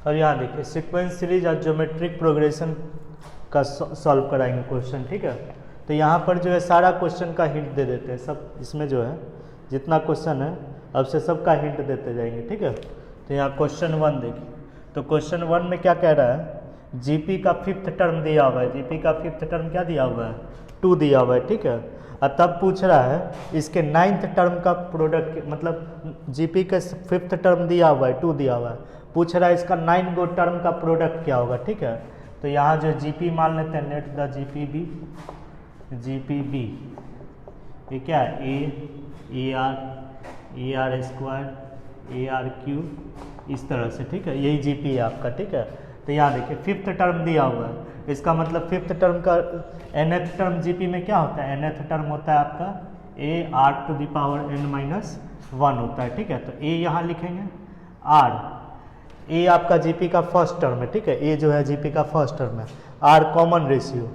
और यहाँ देखिए सीक्वेंस सीरीज और ज्योमेट्रिक प्रोग्रेशन का सॉल्व कराएंगे क्वेश्चन, ठीक है। तो यहाँ पर जो है सारा क्वेश्चन का हिंट दे देते हैं, सब इसमें जो है जितना क्वेश्चन है अब से सब का हिंट देते जाएंगे, ठीक है। तो यहाँ क्वेश्चन 1 देखिए, तो क्वेश्चन 1 में क्या कह रहा है, जीपी का 5th टर्म दिया हुआ है, जीपी का 5th टर्म क्या दिया हुआ है, 2 दिया हुआ है, ठीक है। और तब पूछ रहा है इसके 9th टर्म का प्रोडक्ट, मतलब जीपी का 5th टर्म दिया हुआ है, 2 दिया हुआ है, पूछ रहा है इसका 9 गो टर्म का प्रोडक्ट क्या होगा, ठीक है। तो यहाँ जो जीपी मान लेते हैं, लेट द जीपी बी, ये क्या है, a r square a are Q, इस तरह से, ठीक है। यही जीपी है आपका, ठीक है। तो यहाँ देखिए 5th टर्म दिया हुआ है, इसका मतलब 5th टर्म का nth टर्म जीपी में क्या होता है, nth टर्म होता है आपका a r to the power n minus 1 होता है, ठीक है। तो ए यहाँ लिखेंगे, आर, ए आपका जीपी का फर्स्ट टर्म है, ठीक है, ए जो है जीपी का फर्स्ट टर्म है, आर कॉमन रेशियो,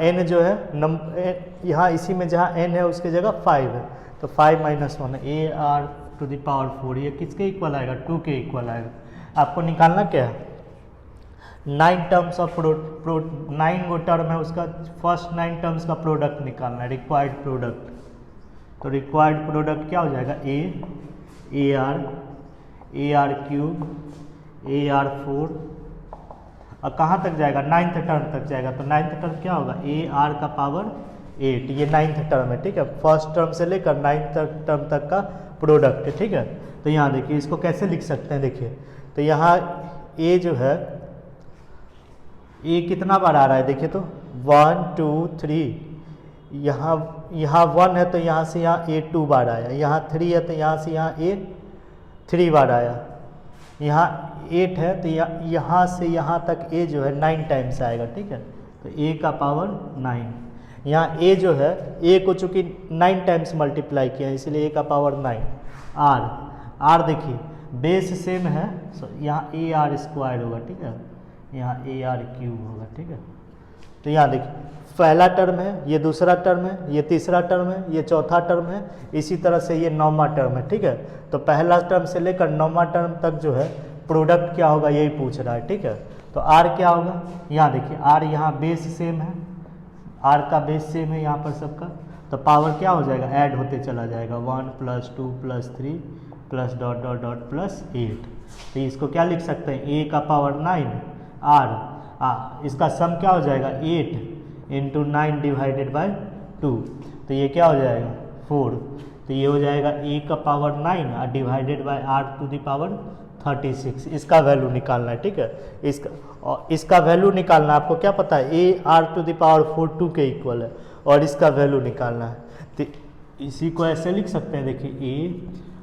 एन जो है यहाँ इसी में जहाँ एन है उसकी जगह 5 है, तो 5 minus 1, a r to the power 4, ये किसके इक्वल आएगा, 2 के इक्वल आएगा। आपको निकालना क्या है, 9 टर्म्स ऑफ 9 गो टर्म है, उसका फर्स्ट 9 टर्म्स का प्रोडक्ट निकालना है, रिक्वायर्ड प्रोडक्ट। तो रिक्वायर्ड प्रोडक्ट क्या हो जाएगा, a r cube A R 4, और कहाँ तक जाएगा, 9th टर्म तक जाएगा। तो 9th टर्म क्या होगा, ए आर का पावर 8, ये 9th टर्म है, ठीक है। फर्स्ट टर्म से लेकर 9th टर्म तक का प्रोडक्ट है, ठीक है। तो यहाँ देखिए इसको कैसे लिख सकते हैं, देखिए तो यहाँ ए जो है, ए कितना बार आ रहा है, देखिए तो 1 2 3, यहाँ 1 है तो यहाँ से यहाँ ए 2 बार आया, यहाँ 3 है तो यहाँ से यहाँ ए 3 बार आया, यहाँ 8 है तो यहाँ से यहाँ तक ए जो है 9 टाइम्स आएगा, ठीक है। तो ए का पावर 9, यहाँ ए जो है, ए को चूँकि 9 टाइम्स मल्टीप्लाई किया है इसलिए ए का पावर 9। आर देखिए बेस सेम है, यहाँ ए आर स्क्वायर होगा, ठीक है, यहाँ ए आर क्यूब होगा, ठीक है। तो यहाँ देखिए पहला टर्म है, ये दूसरा टर्म है, ये तीसरा टर्म है, ये चौथा टर्म है, इसी तरह से ये 9वां टर्म है, ठीक है। तो पहला टर्म से लेकर 9वां टर्म तक जो है प्रोडक्ट क्या होगा यही पूछ रहा है, ठीक है। तो आर क्या होगा, यहाँ देखिए आर यहाँ बेस सेम है, आर का बेस सेम है यहाँ पर सबका, तो पावर क्या हो जाएगा, ऐड होते चला जाएगा, 1 + 2 + 3 plus dot dot dot plus 8। तो इसको क्या लिख सकते हैं, ए का पावर 9 आर, इसका सम क्या हो जाएगा 8 × 9 डिवाइडेड बाय 2, तो ये क्या हो जाएगा 4। तो ये हो जाएगा ए का पावर 9 और divided by r to the power 36, इसका वैल्यू निकालना है, ठीक है। इसका वैल्यू निकालना है, आपको क्या पता है a r to the power 4 2 के इक्वल है, और इसका वैल्यू निकालना है। तो इसी को ऐसे लिख सकते हैं, देखिए ए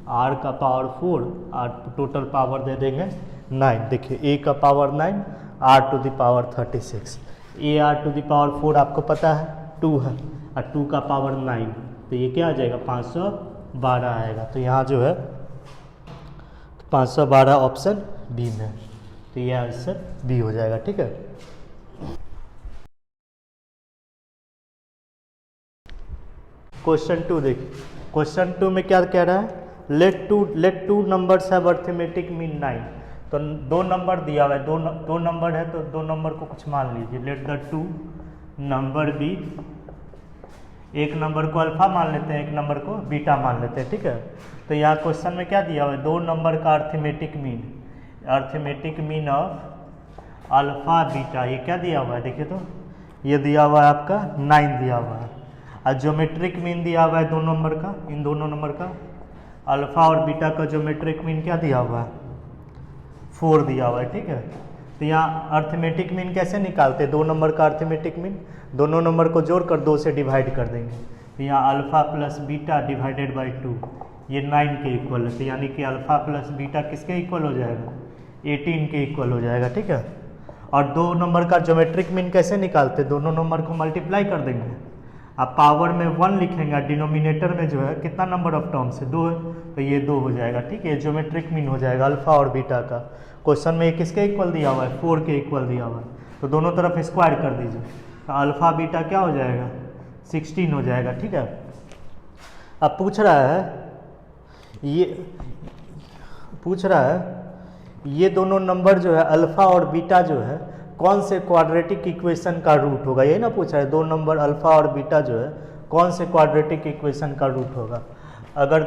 आर का पावर 4 और टोटल पावर दे देंगे 9, देखिए ए का power 9 r to the power 36, a r to the power 4 आपको पता है 2 है, और 2 का पावर 9, तो ये क्या आ जाएगा 512 आएगा। तो यहाँ जो है 512 ऑप्शन बी में, तो ये आंसर बी हो जाएगा, ठीक है। क्वेश्चन 2 देखिए, क्वेश्चन 2 में क्या कह रहा है, let two numbers have arithmetic mean 9। तो 2 नंबर दिया हुआ है, दो नंबर है तो 2 नंबर को कुछ मान लीजिए, लेट द 2 नंबर बी, एक नंबर को अल्फा मान लेते हैं, एक नंबर को बीटा मान लेते हैं, ठीक है। तो यहाँ क्वेश्चन में क्या दिया हुआ है, 2 नंबर का arithmetic mean of alpha beta, ये क्या दिया हुआ है, देखिए तो ये दिया हुआ है आपका 9 दिया हुआ है, और ज्योमेट्रिक मीन दिया हुआ है 2 नंबर का, इन दोनों नंबर का अल्फा और बीटा का ज्योमेट्रिक मीन क्या दिया हुआ है 4 दिया हुआ है, ठीक है। तो यहाँ अरिथमेटिक मीन कैसे निकालते हैं, 2 नंबर का अरिथमेटिक मीन, दोनों नंबर को जोड़कर 2 से डिवाइड कर देंगे, तो यहाँ alpha plus beta divided by 2, ये 9 के इक्वल है, तो यानी कि अल्फा प्लस बीटा किसके इक्वल हो जाएगा 18 के इक्वल हो जाएगा, ठीक है। और 2 नंबर का ज्योमेट्रिक मीन कैसे निकालते, दोनों नंबर को मल्टीप्लाई कर देंगे, आप पावर में 1 लिखेंगे, डिनोमिनेटर में जो है कितना नंबर ऑफ टर्म्स है 2 है, तो ये 2 हो जाएगा, ठीक है। ज्योमेट्रिक मीन हो जाएगा अल्फा और बीटा का। क्वेश्चन में ये किसके इक्वल दिया हुआ है 4 के इक्वल दिया हुआ है, तो दोनों तरफ स्क्वायर कर दीजिए, तो अल्फा बीटा क्या हो जाएगा 16 हो जाएगा, ठीक है। अब पूछ रहा है ये दोनों नंबर जो है अल्फ़ा और बीटा जो है कौन से क्वाड्रेटिक इक्वेशन का रूट होगा, ये ना पूछा है। दो नंबर अल्फ़ा और बीटा जो है कौन से क्वाड्रेटिक इक्वेशन का रूट होगा। अगर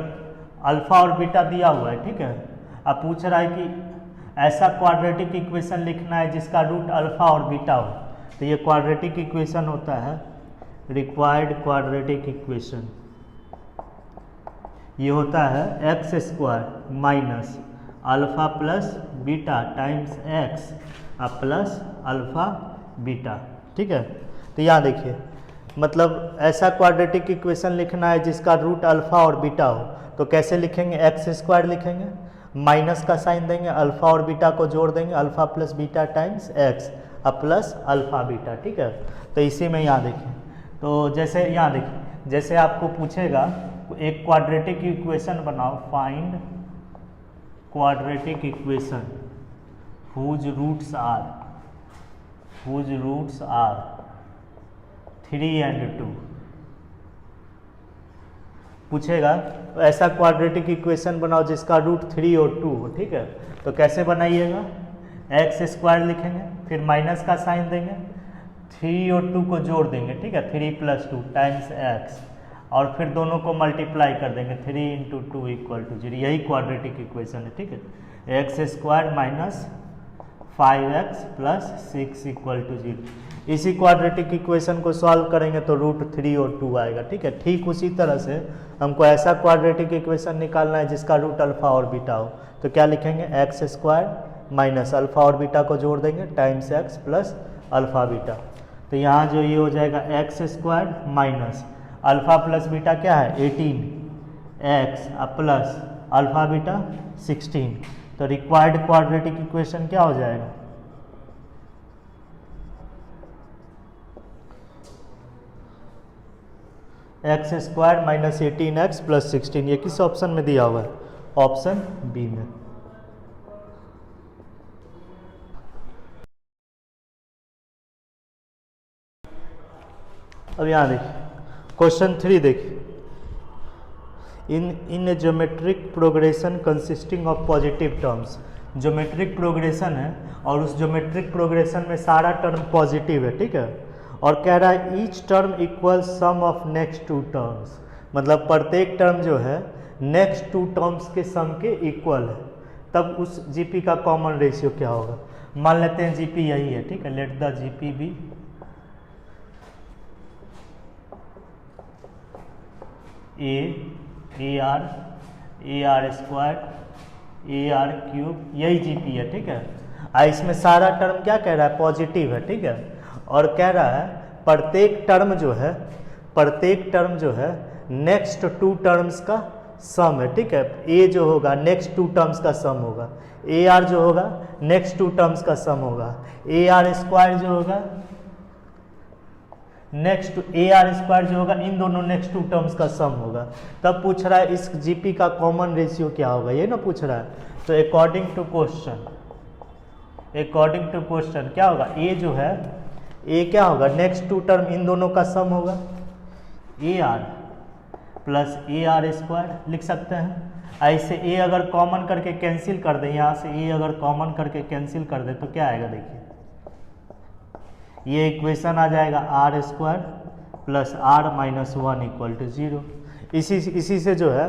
अल्फ़ा और बीटा दिया हुआ है, ठीक है, अब पूछ रहा है कि ऐसा क्वाड्रेटिक इक्वेशन लिखना है जिसका रूट अल्फ़ा और बीटा हो, तो ये क्वाड्रेटिक इक्वेशन होता है रिक्वायर्ड क्वाड्रेटिक इक्वेशन। ये होता है x square minus alpha plus beta times x plus alpha beta, ठीक है। तो यहाँ देखिए, मतलब ऐसा क्वाड्रेटिक इक्वेशन लिखना है जिसका रूट अल्फ़ा और बीटा हो, तो कैसे लिखेंगे, एक्स स्क्वायर लिखेंगे, माइनस का साइन देंगे, अल्फ़ा और बीटा को जोड़ देंगे, alpha plus beta times x plus alpha beta, ठीक है। तो इसी में यहाँ देखिए, तो जैसे यहाँ देखिए, जैसे आपको पूछेगा एक क्वाड्रेटिक इक्वेशन बनाओ, find quadratic equation whose roots are 3 and 2 पूछेगा। तो ऐसा क्वाड्रेटिक इक्वेशन बनाओ जिसका रूट 3 और 2 हो, ठीक है। तो कैसे बनाइएगा, एक्स स्क्वायर लिखेंगे, फिर माइनस का साइन देंगे, 3 और 2 को जोड़ देंगे, ठीक है, 3 प्लस 2 टाइम्स एक्स, और फिर दोनों को मल्टीप्लाई कर देंगे, 3 इंटू 2 इक्वल टू 0। यही क्वाड्रेटिक इक्वेशन है, ठीक है। X square minus 5x plus 6 equal to 0। इसी क्वाड्रेटिक इक्वेशन को सॉल्व करेंगे तो रूट 3 और 2 आएगा, ठीक है। ठीक उसी तरह से हमको ऐसा क्वाड्रेटिक इक्वेशन निकालना है जिसका रूट अल्फ़ा और बीटा हो, तो क्या लिखेंगे, एक्स स्क्वायर माइनस अल्फ़ा और बीटा को जोड़ देंगे times x plus alpha beta. तो यहाँ जो ये हो जाएगा x square minus alpha plus beta क्या है 18x प्लस अल्फ़ा बीटा 16। तो रिक्वायर्ड क्वाड्रेटिक इक्वेशन क्या हो जाएगा, x square minus 18x plus 16। ये किस ऑप्शन में दिया हुआ है, ऑप्शन बी में। अब यहाँ देखिए क्वेश्चन 3 देखिए, in a geometric progression consisting of positive terms. Geometric progression है और उस ज्योमेट्रिक प्रोग्रेशन में सारा टर्म पॉजिटिव है, ठीक है। और कह रहा है each term equal some of next 2 terms, मतलब प्रत्येक टर्म जो है नेक्स्ट 2 टर्म्स के सम के इक्वल है। तब उस जीपी का कॉमन रेशियो क्या होगा। मान लेते हैं जीपी यही है, ठीक है, let the GP be a r square a r cube, यही जीपी है, ठीक है। इसमें सारा टर्म क्या कह रहा है, पॉजिटिव है, ठीक है। और कह रहा है प्रत्येक टर्म जो है नेक्स्ट 2 टर्म्स का सम है, ठीक है। ए जो होगा नेक्स्ट 2 टर्म्स का सम होगा, ए आर जो होगा नेक्स्ट 2 टर्म्स का सम होगा, ए आर स्क्वायर जो होगा नेक्स्ट ए आर स्क्वायर जो होगा इन दोनों नेक्स्ट 2 टर्म्स का सम होगा। तब पूछ रहा है इस जीपी का कॉमन रेशियो क्या होगा, ये ना पूछ रहा है। तो अकॉर्डिंग टू क्वेश्चन क्या होगा, ए जो है ए क्या होगा नेक्स्ट 2 टर्म इन दोनों का सम होगा, A R plus a r square लिख सकते हैं। ऐसे ए अगर कॉमन करके कैंसिल कर दें, यहाँ से ए अगर कॉमन करके कैंसिल कर दे तो क्या आएगा, देखिए ये इक्वेशन आ जाएगा r square plus r minus 1 equal to 0। इसी से जो है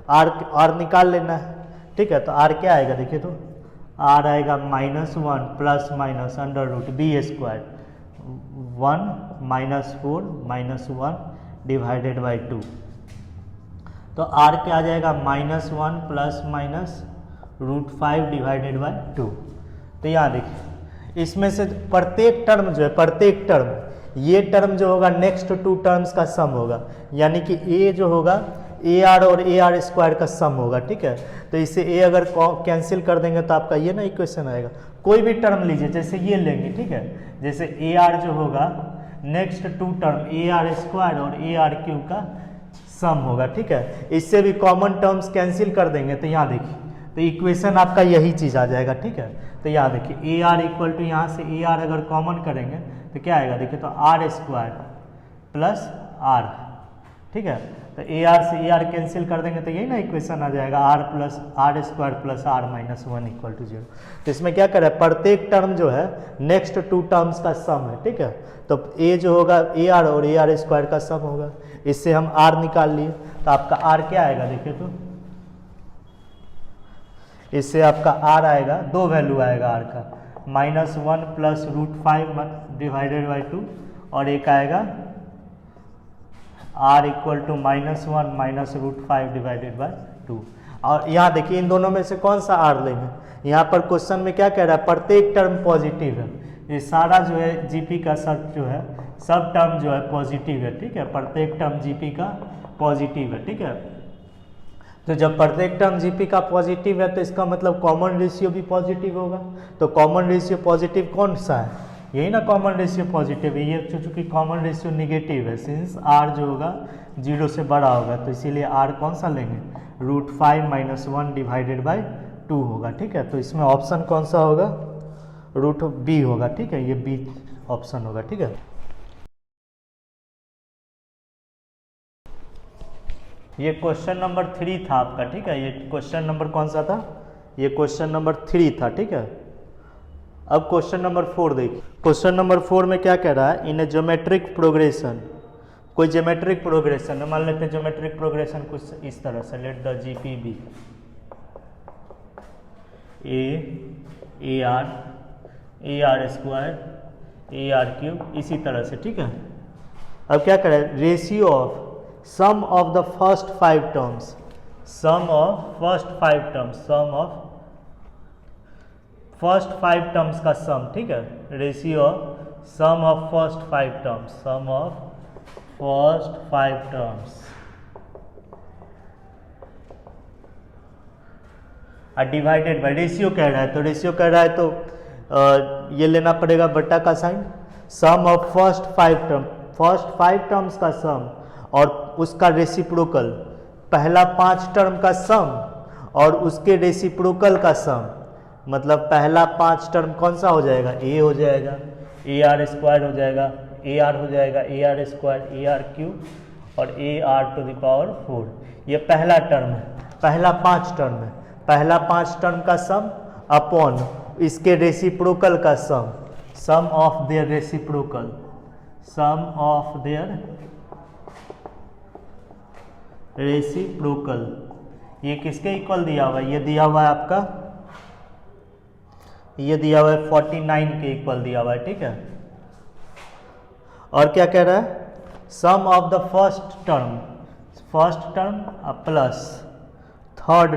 आर निकाल लेना है, ठीक है। तो आर क्या आएगा, देखिए तो आर आएगा -1 plus minus under root b square 1 minus 4 minus 1 divided by 2। तो आर क्या आ जाएगा -1 प्लस माइनस √5 डिवाइडेड बाई 2। तो यहाँ देखिए इसमें से प्रत्येक टर्म जो है ये टर्म जो होगा नेक्स्ट 2 टर्म्स का सम होगा, यानी कि ए जो होगा ए आर और ए आर स्क्वायर का सम होगा, ठीक है। तो इसे ए अगर कैंसिल कर देंगे तो आपका ये ना इक्वेशन आएगा। कोई भी टर्म लीजिए, जैसे ये लेंगे, ठीक है, जैसे ए आर जो होगा नेक्स्ट 2 टर्म ए आर स्क्वायर और ए आर क्यूब का सम होगा, ठीक है। इससे भी कॉमन टर्म्स कैंसिल कर देंगे तो यहाँ देखिए तो इक्वेशन आपका यही चीज़ आ जाएगा, ठीक है। तो यहाँ देखिए ए आर इक्वल टू यहाँ से ए आर अगर कॉमन करेंगे तो क्या आएगा, देखिए तो आर स्क्वायर प्लस आर ठीक है। तो ए आर से ए आर कैंसिल कर देंगे तो यही ना इक्वेशन आ जाएगा r plus r square plus r minus 1 equal to 0। तो इसमें क्या करें, प्रत्येक टर्म जो है नेक्स्ट टू टर्म्स का सम है, ठीक है। तो ए जो होगा ए आर और ए आर स्क्वायर का सम होगा, इससे हम आर निकाल लिए। तो आपका आर क्या आएगा देखिए, तो इससे आपका आर आएगा, दो वैल्यू आएगा आर का, -1 प्लस √5 डिवाइडेड बाई 2, और एक आएगा r equal to -1 minus √5 divided by 2। और यहाँ देखिए इन दोनों में से कौन सा r लेंगे। यहाँ पर क्वेश्चन में क्या कह रहा है, प्रत्येक टर्म पॉजिटिव है। ये सारा जो है जीपी का सब जो है सब टर्म जो है पॉजिटिव है, ठीक है। प्रत्येक टर्म जीपी का पॉजिटिव है, ठीक है। तो जब प्रत्येक टर्म जीपी का पॉजिटिव है तो इसका मतलब कॉमन रेशियो भी पॉजिटिव होगा। तो कॉमन रेशियो पॉजिटिव कौन सा है, यही ना कॉमन रेशियो पॉजिटिव है। ये चूंकि कॉमन रेशियो निगेटिव है, सिंस आर जो होगा 0 से बड़ा होगा, तो इसीलिए आर कौन सा लेंगे, √5 माइनस 1 डिवाइडेड बाई 2 होगा, ठीक है। तो इसमें ऑप्शन कौन सा होगा, √b होगा, ठीक है। ये बी ऑप्शन होगा, ठीक है। ये क्वेश्चन नंबर 3 था आपका, ठीक है। ये क्वेश्चन नंबर कौन सा था, ये क्वेश्चन नंबर 3 था, ठीक है। अब क्वेश्चन नंबर 4 देखिए। क्वेश्चन नंबर 4 में क्या कह रहा है, इन ए ज्योमेट्रिक प्रोग्रेशन, कोई ज्योमेट्रिक प्रोग्रेशन है, मान लेते हैं ज्योमेट्रिक प्रोग्रेशन कुछ इस तरह से, let the GP be a r square a r cube, इसी तरह से, ठीक है। अब क्या करें, ratio of sum of the first 5 terms, sum of first 5 terms, sum of first 5 terms का सम, ठीक है। Ratio of sum of first 5 terms, sum of first 5 terms divided by, ratio कह रहा है तो रेशियो कह रहा है तो ये लेना पड़ेगा बट्टा का sign. Sum of first 5 term, first 5 terms का सम और उसका रेसिप्रोकल, पहला 5 टर्म का सम और उसके रेसिप्रोकल का सम, मतलब पहला 5 टर्म कौन सा हो जाएगा, ए हो जाएगा, ए आर स्क्वायर हो जाएगा, ए आर हो जाएगा, a r square, a r cube और a r to the power 4। ये पहला टर्म है, पहला 5 टर्म है, पहला 5 टर्म का सम अपॉन इसके रेसिप्रोकल का sum, sum of their reciprocal, sum of their reciprocal. ये किसके इक्वल दिया हुआ है, ये दिया हुआ है आपका, ये दिया हुआ है 49 के इक्वल दिया हुआ है, ठीक है। और क्या कह रहा है, sum of the first term plus third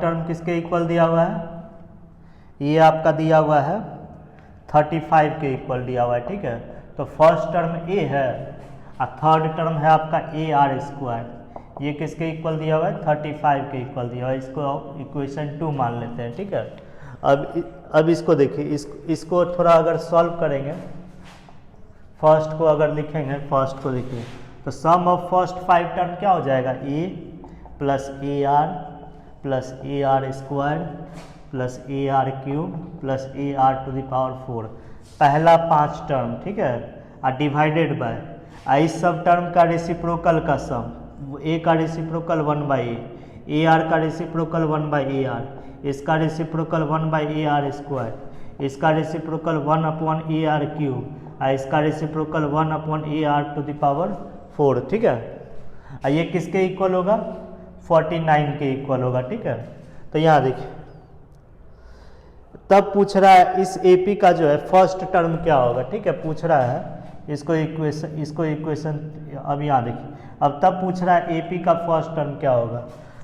term किसके इक्वल दिया हुआ है, ये आपका दिया हुआ है 35 के इक्वल दिया हुआ है, ठीक है। तो फर्स्ट टर्म ए है और थर्ड टर्म है आपका ए आर स्क्वायर, ये किसके इक्वल दिया हुआ है, 35 के इक्वल दिया हुआ है। इसको इक्वेशन 2 मान लेते हैं, ठीक है। अब इसको देखिए, इसको थोड़ा अगर सॉल्व करेंगे, फर्स्ट को अगर लिखेंगे, फर्स्ट को देखिए तो सम ऑफ फर्स्ट 5 टर्म क्या हो जाएगा, a plus a r square plus a r cube plus a r to the power 4, पहला 5 टर्म, ठीक है, और डिवाइडेड बाय इस सब टर्म का रेसिप्रोकल का सम, ए का रेसिप्रोकल 1/a, ए आर का रेसिप्रोकल 1/ए आर, इसका रेसिप्रोकल 1/ए आर स्क्वायर, इसका रेसिप्रोकल 1/ए आर क्यूब और इसका रेसिप्रोकल 1/ए आर टू द पावर 4, ठीक है। ये किसके इक्वल होगा, 49 के इक्वल होगा, ठीक है। तो यहाँ देखिए, तब पूछ रहा है इस एपी का जो है फर्स्ट टर्म क्या होगा, ठीक है, पूछ रहा है इसको इक्वेशन अब यहाँ देखिए, अब तब पूछ रहा है एपी का फर्स्ट टर्म क्या होगा।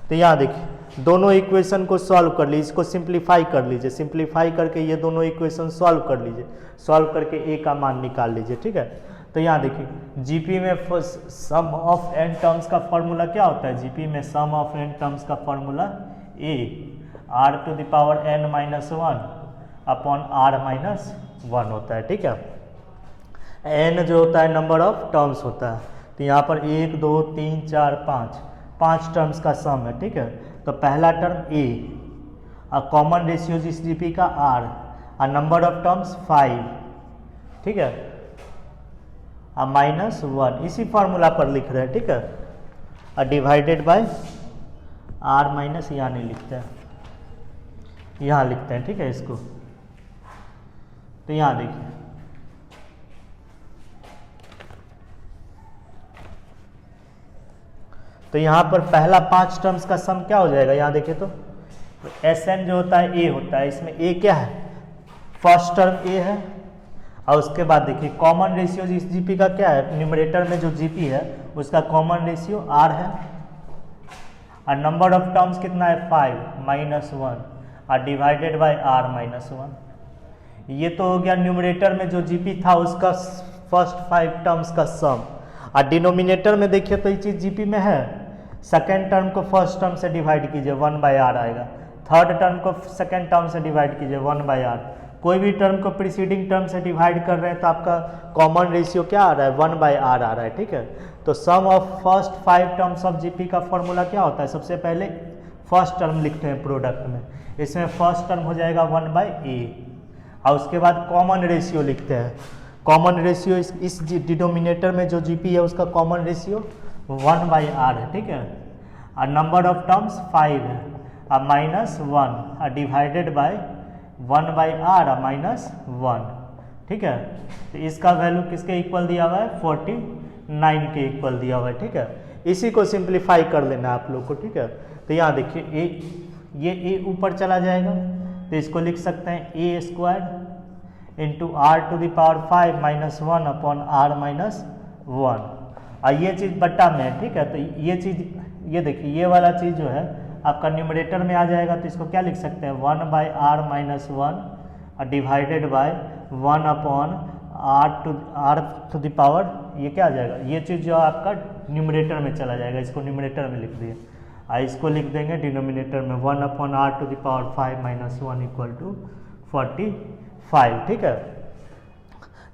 तो यहाँ देखिए, दोनों इक्वेशन को सॉल्व कर लीजिए, इसको सिंप्लीफाई कर लीजिए, सिंप्लीफाई करके ये दोनों इक्वेशन सॉल्व कर लीजिए, सॉल्व करके ए का मान निकाल लीजिए, ठीक है। तो यहाँ देखिए, जीपी में सम ऑफ एन टर्म्स का फॉर्मूला क्या होता है, जीपी में सम ऑफ एन टर्म्स का formula a r to the power n minus 1 upon r minus 1 होता है, ठीक है। n जो होता है नंबर ऑफ टर्म्स होता है, तो यहाँ पर 1 2 3 4 5 टर्म्स का सम है, ठीक है। तो पहला टर्म ए, कॉमन रेशियो जिस जीपी का आर, नंबर ऑफ टर्म्स 5, ठीक है। -1 इसी फार्मूला पर लिख रहे हैं, ठीक है। डिवाइडेड बाय आर माइनस, यहाँ नहीं लिखते हैं, यहाँ लिखते हैं, ठीक है इसको। तो यहाँ देखिए तो यहाँ पर पहला 5 टर्म्स का सम क्या हो जाएगा, यहाँ देखिए तो Sn जो होता है ए होता है, इसमें ए क्या है, फर्स्ट टर्म ए है, और उसके बाद देखिए कॉमन रेशियो इस जीपी का क्या है, न्यूमरेटर में जो जीपी है उसका कॉमन रेशियो आर है, और नंबर ऑफ टर्म्स कितना है 5 -1 और डिवाइडेड बाय आर -1। ये तो हो गया न्यूमरेटर में जो जीपी था उसका फर्स्ट 5 टर्म्स का सम। और डिनोमिनेटर में देखिए तो ये चीज़ जीपी में है, सेकेंड टर्म को फर्स्ट टर्म से डिवाइड कीजिए 1/r आएगा, थर्ड टर्म को सेकेंड टर्म से डिवाइड कीजिए 1/r, कोई भी टर्म को प्रीसीडिंग टर्म से डिवाइड कर रहे हैं तो आपका कॉमन रेशियो क्या आ रहा है 1/r आ रहा है, ठीक है। तो sum of first 5 terms of GP का फॉर्मूला क्या होता है, सबसे पहले फर्स्ट टर्म लिखते हैं प्रोडक्ट में, इसमें फर्स्ट टर्म हो जाएगा 1/a, और उसके बाद कॉमन रेशियो लिखते हैं, कॉमन रेशियो इस डिनोमिनेटर में जो जीपी है उसका कॉमन रेशियो 1/r है, ठीक है। और नंबर ऑफ टर्म्स 5 है, और -1 और डिवाइडेड बाय 1/r और -1, ठीक है। तो इसका वैल्यू किसके इक्वल दिया हुआ है 49 के इक्वल दिया हुआ है, ठीक है। इसी को सिंप्लीफाई कर लेना आप लोग को, ठीक है। तो यहाँ देखिए ये ए ऊपर चला जाएगा तो इसको लिख सकते हैं a² into r to the power 5 -1 upon r -1, और ये चीज़ बट्टा में है, ठीक है। तो ये चीज़, ये देखिए ये वाला चीज़ जो है आपका न्यूमरेटर में आ जाएगा, तो इसको क्या लिख सकते हैं 1/r -1 और divided by 1 upon r to the power, ये क्या आ जाएगा, ये चीज़ जो आपका न्यूमरेटर में चला जाएगा, इसको न्यूमरेटर में लिख दिए, और इसको लिख देंगे डिनोमिनेटर में 1/r to the power 5 -1 equal to 45, ठीक है।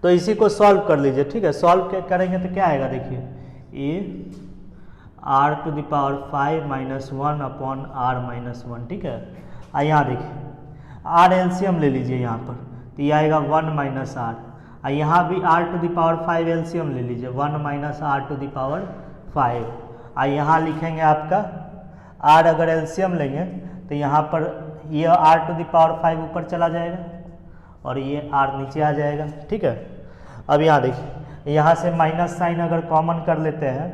तो इसी को सॉल्व कर लीजिए, ठीक है। सॉल्व करेंगे तो क्या आएगा, देखिए a r to the power 5 -1 upon r -1, ठीक है। और यहाँ देखिए r एलसीएम ले लीजिए यहाँ पर, तो ये आएगा 1 -r, और यहाँ भी r to the power 5 LCM ले लीजिए 1 -r टू द पावर 5, और यहाँ लिखेंगे आपका r अगर एलसीएम लेंगे तो यहाँ पर ये r टू द पावर 5 ऊपर चला जाएगा और ये r नीचे आ जाएगा, ठीक है। अब यहाँ देखिए यहाँ से माइनस साइन अगर कॉमन कर लेते हैं,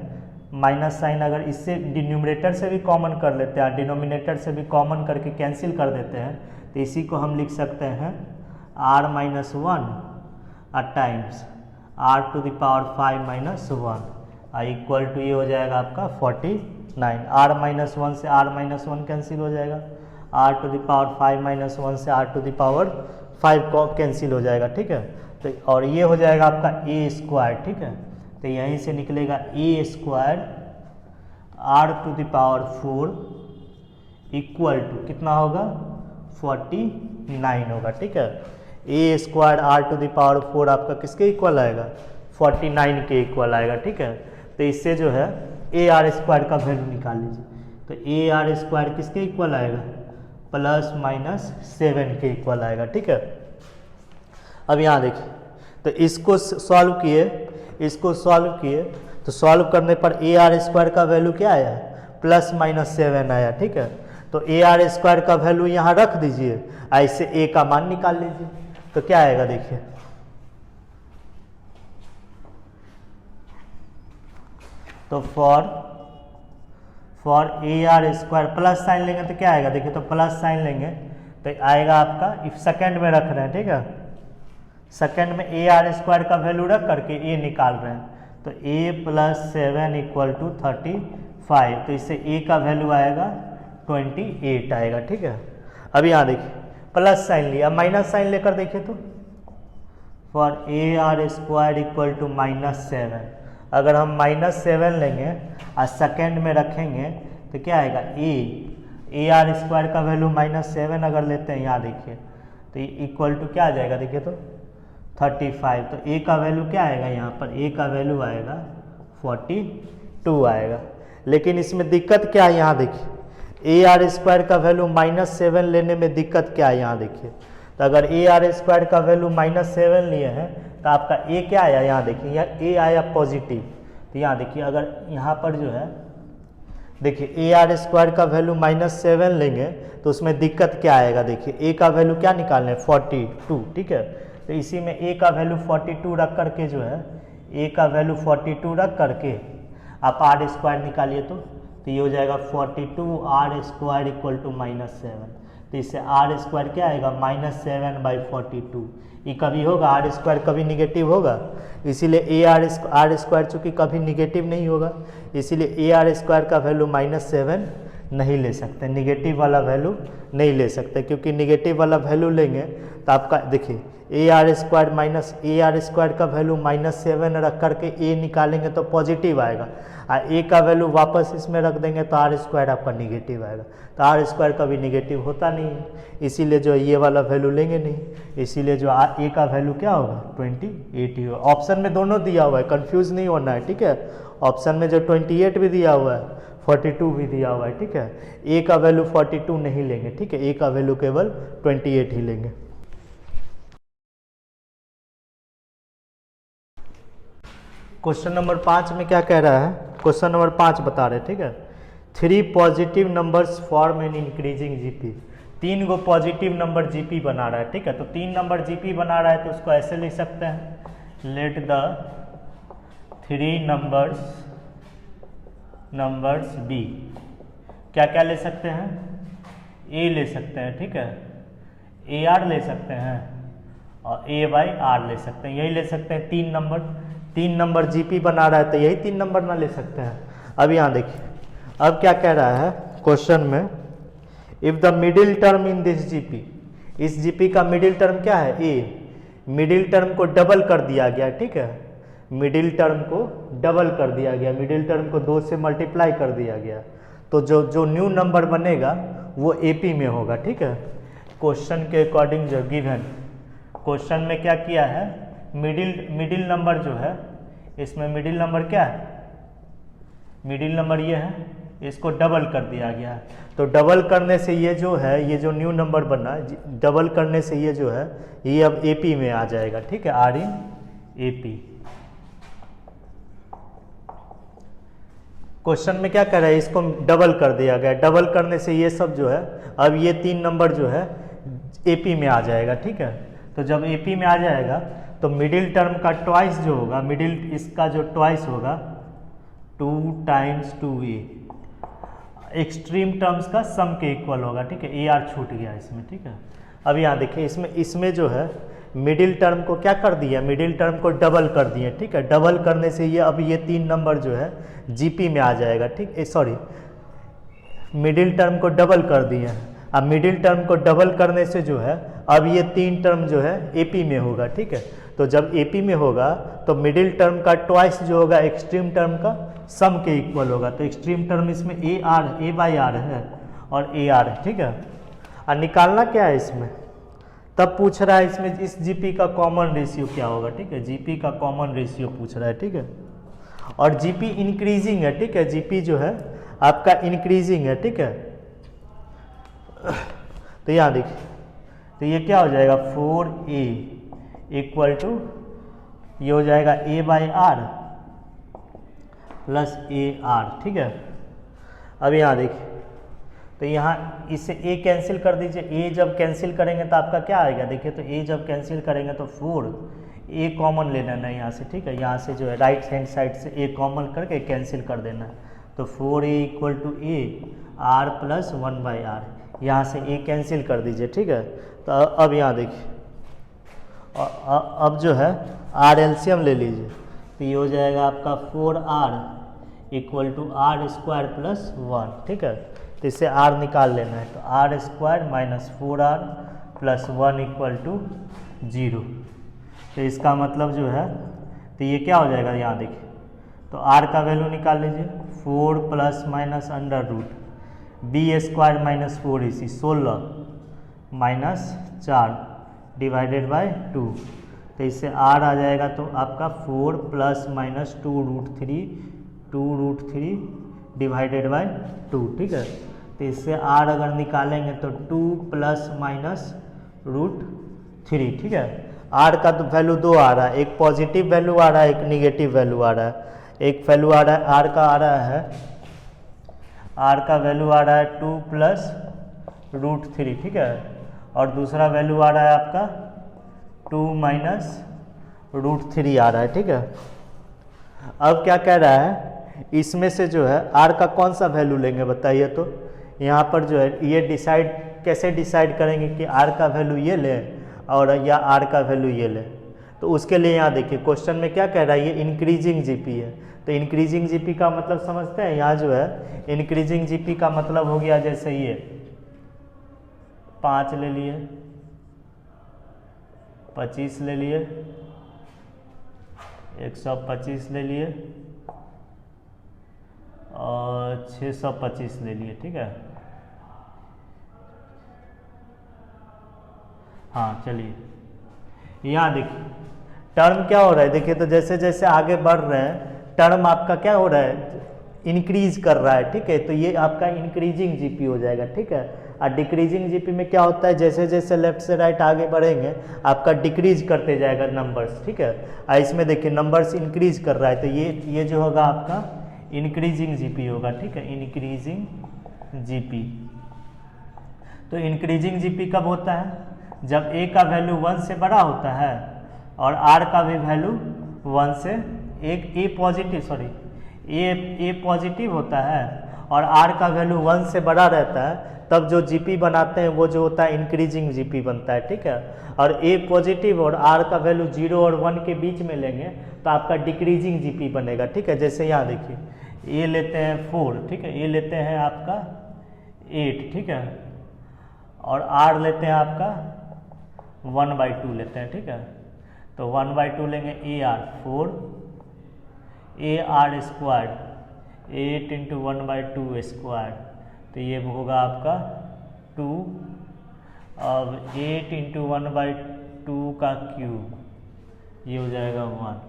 माइनस साइन अगर इससे न्यूमरेटर से भी कॉमन कर लेते हैं, डिनोमिनेटर से भी कॉमन करके कैंसिल कर देते हैं, तो इसी को हम लिख सकते हैं r -1 times r to the power 5 -1 equal to ये हो जाएगा आपका 49, r -1 से r -1 कैंसिल हो जाएगा, r टू द पावर 5 -1 से r टू द पावर 5 को कैंसिल हो जाएगा, ठीक है। तो और ये हो जाएगा आपका a², ठीक है। तो यहीं से निकलेगा a² r to the power 4 equal to कितना होगा 49 होगा, ठीक है। a² r to the power 4 आपका किसके इक्वल आएगा 49 के इक्वल आएगा, ठीक है। तो इससे जो है ar² का वैल्यू निकाल लीजिए, तो ar² किसके इक्वल आएगा ±7 के इक्वल आएगा, ठीक है। अब यहाँ देखिए तो इसको सॉल्व किए तो सॉल्व करने पर ar² का वैल्यू क्या आया +-7 आया, ठीक है। तो ar² का वैल्यू यहाँ रख दीजिए, ऐसे a का मान निकाल लीजिए, तो क्या आएगा देखिए, तो फॉर ar² प्लस साइन लेंगे तो क्या आएगा देखिए, तो प्लस साइन लेंगे तो आएगा आपका, इफ सेकेंड में रख रहे हैं, ठीक है, सेकेंड में ar² का वैल्यू रख करके a निकाल रहे हैं, तो a + 7 इक्वल टू 35, तो इससे a का वैल्यू आएगा 28 आएगा, ठीक है। अब यहाँ देखिए प्लस साइन लिया, माइनस साइन लेकर देखिए तो फॉर ar² इक्वल टू -7, अगर हम -7 लेंगे और सेकेंड में रखेंगे तो क्या आएगा ar² का वैल्यू -7 अगर लेते हैं, यहाँ देखिए तो इक्वल टू क्या आ जाएगा देखिए तो 35, तो a का वैल्यू क्या आएगा, यहाँ पर a का वैल्यू आएगा 42 आएगा। लेकिन इसमें दिक्कत क्या है, यहाँ देखिए ar² का वैल्यू -7 लेने में दिक्कत क्या है, यहाँ देखिए तो अगर ए आर स्क्वायर का वैल्यू -7 लिए हैं तो आपका ए क्या आया, यहाँ देखिए यहाँ ए आया पॉजिटिव। तो यहाँ देखिए अगर यहाँ पर जो है देखिए ए आर स्क्वायर का वैल्यू -7 लेंगे तो उसमें दिक्कत क्या आएगा, देखिए ए का वैल्यू क्या निकालना है 42, ठीक है। तो इसी में ए का वैल्यू 42 रख करके जो है ए का वैल्यू 42 रख करके आप आर स्क्वायर निकालिए तो ये हो जाएगा 42 आर स्क्वायर इक्वल टू -7। तो इससे आर स्क्वायर क्या आएगा -7/42। ये कभी होगा आर स्क्वायर कभी निगेटिव होगा, इसीलिए ए आर स्क्वायर चूँकि कभी निगेटिव नहीं होगा, इसीलिए ए आर स्क्वायर का वैल्यू -7 नहीं ले सकते, निगेटिव वाला वैल्यू नहीं ले सकते, क्योंकि निगेटिव वाला वैल्यू लेंगे तो आपका देखिए ए आर स्क्वायर का वैल्यू -7 रख करके ए निकालेंगे तो पॉजिटिव आएगा, और ए का वैल्यू वापस इसमें रख देंगे तो आर स्क्वायर आपका निगेटिव आएगा। तो आर स्क्वायर कभी निगेटिव होता नहीं है, इसीलिए जो ये वाला वैल्यू लेंगे नहीं, इसीलिए जो ए का वैल्यू क्या होगा 28 होगा। ऑप्शन में दोनों दिया हुआ है, कंफ्यूज नहीं होना है, ठीक है। ऑप्शन में जो 28 भी दिया हुआ है 42 भी दिया हुआ है, ठीक है। ए का वैल्यू 42 नहीं लेंगे, ठीक है, ए का वैल्यू केवल 28 ही लेंगे। क्वेश्चन नंबर 5 में क्या कह रहा है, क्वेश्चन नंबर 5 बता रहे, ठीक है। 3 positive numbers form an increasing GP. 3 go positive number GP बना रहा है, ठीक है। तो 3 नंबर जीपी बना रहा है तो उसको ऐसे लिख सकते हैं, लेट द 3 नंबर्स बी। क्या क्या ले सकते हैं, ए ले सकते हैं, ठीक है, ए आर ले सकते हैं और ए बाई आर ले सकते हैं, यही ले सकते हैं। 3 नंबर जीपी बना रहा है तो यही 3 नंबर ना ले सकते हैं। अब यहाँ देखिए अब क्या कह रहा है क्वेश्चन में, if the middle term in this GP, इस जीपी का मिडिल टर्म क्या है ए, मिडिल टर्म को डबल कर दिया गया, ठीक है, मिडिल टर्म को डबल कर दिया गया, मिडिल टर्म को 2 से मल्टीप्लाई कर दिया गया, तो जो न्यू नंबर बनेगा वो एपी में होगा, ठीक है। क्वेश्चन के अकॉर्डिंग जो गिवन, क्वेश्चन में क्या किया है, मिडिल नंबर जो है, इसमें मिडिल नंबर क्या है, मिडिल नंबर ये है, इसको डबल कर दिया गया है। तो डबल करने से ये जो है, ये जो न्यू नंबर बना, डबल करने से ये जो है ये अब एपी में आ जाएगा, ठीक है, आर इन एपी। क्वेश्चन में क्या कर रहा है, इसको डबल कर दिया गया, डबल करने से ये सब जो है अब ये 3 नंबर जो है एपी में आ जाएगा, ठीक है। तो जब एपी में आ जाएगा तो मिडिल टर्म का ट्वाइस जो होगा, मिडिल इसका जो ट्वाइस होगा 2 × 2a, एक्सट्रीम टर्म्स का सम के इक्वल होगा, ठीक है। ए आर छूट गया इसमें, ठीक है। अब यहाँ देखिए इसमें जो है मिडिल टर्म को क्या कर दिया, मिडिल टर्म को डबल कर दिए, ठीक है। डबल करने से ये अब ये 3 नंबर जो है जीपी में आ जाएगा, ठीक है, सॉरी मिडिल टर्म को डबल कर दिए। अब मिडिल टर्म को डबल करने से जो है अब ये 3 टर्म जो है एपी में होगा, ठीक है। तो जब एपी में होगा तो मिडिल टर्म का ट्वाइस जो होगा एक्सट्रीम टर्म का सम के इक्वल होगा। तो एक्सट्रीम टर्म इसमें ए बाई आर है और ए आर है, ठीक है। और निकालना क्या है इसमें, तब पूछ रहा है इसमें इस जीपी का कॉमन रेशियो क्या होगा, ठीक है, जीपी का कॉमन रेशियो पूछ रहा है, ठीक है। और जीपी इंक्रीजिंग है, ठीक है, जीपी जो है आपका इंक्रीजिंग है, ठीक है। तो यहाँ देखिए, तो ये क्या हो जाएगा 4a इक्वल टू ये हो जाएगा a by r plus a r, ठीक है। अब यहाँ देखिए, तो यहाँ इससे a कैंसिल कर दीजिए, a जब कैंसिल करेंगे तो आपका क्या आएगा, देखिए तो a जब कैंसिल करेंगे तो 4a कॉमन ले लेना है यहाँ से, ठीक है। यहाँ से जो है राइट हैंड साइड से a कॉमन करके कैंसिल कर देना है, तो 4a equal to a r plus 1 by r, यहाँ से a कैंसिल कर दीजिए, ठीक है। तो अब यहाँ देखिए, अब जो है r एलसीएम ले लीजिए, तो ये हो जाएगा आपका 4r equal to r square plus 1, ठीक है। तो इससे r निकाल लेना है, तो r square minus 4r plus 1 equal to 0। तो इसका मतलब जो है, तो ये क्या हो जाएगा, यहाँ देखिए, तो r का वैल्यू निकाल लीजिए, 4 plus minus under root b square minus 4ac 16 minus 4 divided by 2। तो इससे r आ जाएगा तो आपका 4 प्लस माइनस 2√3 डिवाइडेड बाय 2, ठीक है। तो इससे r अगर निकालेंगे तो 2 प्लस माइनस 3, ठीक है। आर का तो वैल्यू 2 आ रहा है, एक पॉजिटिव वैल्यू आ रहा है, एक निगेटिव वैल्यू आ रहा है। एक वैल्यू आ रहा है आर का, आ रहा है आर का वैल्यू आ रहा है 2 प्लस √3, ठीक है। और दूसरा वैल्यू आ रहा है आपका 2 माइनस √3 आ रहा है, ठीक है। अब क्या कह रहा है, इसमें से जो है आर का कौन सा वैल्यू लेंगे बताइए। तो यहाँ पर जो है ये डिसाइड कैसे डिसाइड करेंगे कि आर का वैल्यू ये लें और या आर का वैल्यू ये लें। तो उसके लिए यहाँ देखिए क्वेश्चन में क्या कह रहा है, ये इंक्रीजिंग जीपी है। तो इंक्रीजिंग जीपी का मतलब समझते हैं, यहाँ जो है इंक्रीजिंग जीपी का मतलब हो गया जैसे ये 5 ले लिए, 25 ले लिए, 125 ले लिए और 625 ले लिए, ठीक है। हाँ चलिए यहाँ देखिए टर्म क्या हो रहा है, देखिए तो जैसे जैसे आगे बढ़ रहे हैं टर्म आपका क्या हो रहा है, इंक्रीज कर रहा है, ठीक है। तो ये आपका इंक्रीजिंग जीपी हो जाएगा, ठीक है। और डिक्रीजिंग जीपी में क्या होता है, जैसे जैसे लेफ्ट से राइट आगे बढ़ेंगे आपका डिक्रीज करते जाएगा नंबर्स, ठीक है। और इसमें देखिए नंबर्स इंक्रीज कर रहा है, तो ये जो होगा आपका इंक्रीजिंग जीपी होगा, ठीक है, इंक्रीजिंग जीपी। तो इंक्रीजिंग जीपी कब होता है, जब ए का वैल्यू 1 से बड़ा होता है और आर का भी वैल्यू 1 से ए पॉजिटिव होता है और आर का वैल्यू 1 से बड़ा रहता है, तब जो जीपी बनाते हैं वो जो होता है इंक्रीजिंग जीपी बनता है, ठीक है। और ए पॉजिटिव और आर का वैल्यू 0 और 1 के बीच में लेंगे तो आपका डिक्रीजिंग जीपी बनेगा, ठीक है। जैसे यहाँ देखिए ए लेते हैं 4, ठीक है, ए लेते हैं आपका 8, ठीक है, और आर लेते हैं आपका 1/2 लेते हैं, ठीक है। तो 1/2 लेंगे, A R 4, A r square 8 × 1/2 square, तो ये होगा आपका 2, अब 8 × 1/2 का क्यूब, ये हो जाएगा 1।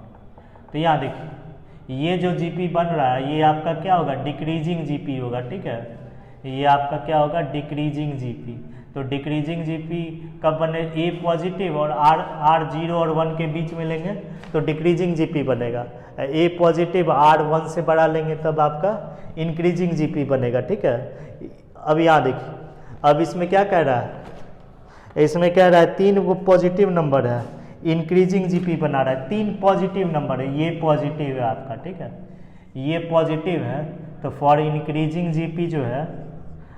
तो यहाँ देखिए ये जो जीपी बन रहा है ये आपका क्या होगा, डिक्रीजिंग जीपी होगा, ठीक है। ये आपका क्या होगा, डिक्रीजिंग जीपी। तो डिक्रीजिंग जीपी कब बने, ए पॉजिटिव और आर 0 और 1 के बीच में लेंगे तो डिक्रीजिंग जीपी बनेगा। ए पॉजिटिव आर 1 से बड़ा लेंगे तब आपका इंक्रीजिंग जीपी बनेगा, ठीक है। अब यहाँ देखिए अब इसमें क्या कह रहा है, इसमें कह रहा है 3 वो पॉजिटिव नंबर है, इंक्रीजिंग जीपी बना रहा है, 3 पॉजिटिव नंबर है, ये पॉजिटिव है आपका, ठीक है, ये पॉजिटिव है। तो फॉर इंक्रीजिंग जीपी जो है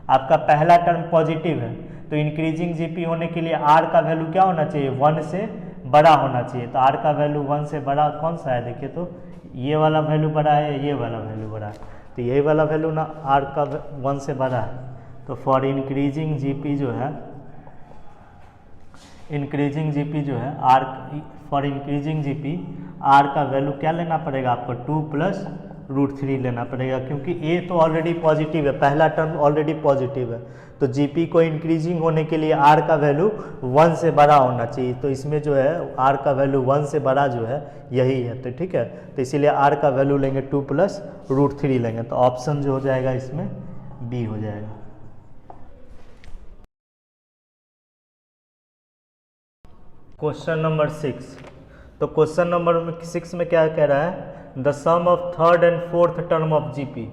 आपका पहला टर्म पॉजिटिव है, तो इंक्रीजिंग जीपी होने के लिए आर का वैल्यू क्या होना चाहिए, 1 से बड़ा होना चाहिए। तो आर का वैल्यू 1 से बड़ा कौन सा है, देखिए तो ये वाला वैल्यू बड़ा है, ये वाला वैल्यू बड़ा है, तो यही वाला वैल्यू ना आर का 1 से बड़ा है। तो फॉर इंक्रीजिंग जीपी जो है, इंक्रीजिंग जीपी जो है r, for increasing GP r का वैल्यू क्या लेना पड़ेगा आपको, 2 + √3 लेना पड़ेगा, क्योंकि ए तो ऑलरेडी पॉजिटिव है, पहला टर्म ऑलरेडी पॉजिटिव है। तो जीपी को इंक्रीजिंग होने के लिए आर का वैल्यू 1 से बड़ा होना चाहिए, तो इसमें जो है आर का वैल्यू 1 से बड़ा जो है यही है, तो ठीक है। तो इसीलिए आर का वैल्यू लेंगे 2 + √3 लेंगे, तो ऑप्शन जो हो जाएगा इसमें बी हो जाएगा। क्वेश्चन नंबर 6, तो क्वेश्चन नंबर 6 में क्या कह रहा है, the sum of third and fourth term of GP.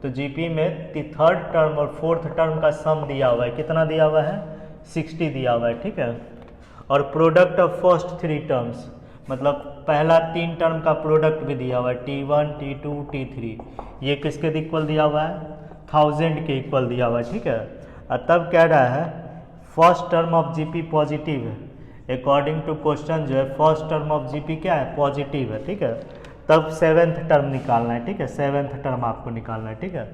तो जीपी में थर्ड टर्म और फोर्थ टर्म का सम दिया हुआ है, कितना दिया हुआ है, 60 दिया हुआ है, ठीक है। और प्रोडक्ट ऑफ फर्स्ट 3 टर्म्स, मतलब पहला 3 टर्म का प्रोडक्ट भी दिया हुआ है, T1 T2 T3, ये किसके इक्वल दिया हुआ है, 1000 के इक्वल दिया हुआ है, ठीक है। और तब कह रहा है first term of GP positive है, अकॉर्डिंग टू क्वेश्चन जो है फर्स्ट टर्म ऑफ जीपी क्या है, पॉजिटिव है, ठीक है। तब 7th टर्म निकालना है, ठीक है, 7th टर्म आपको निकालना है, ठीक है,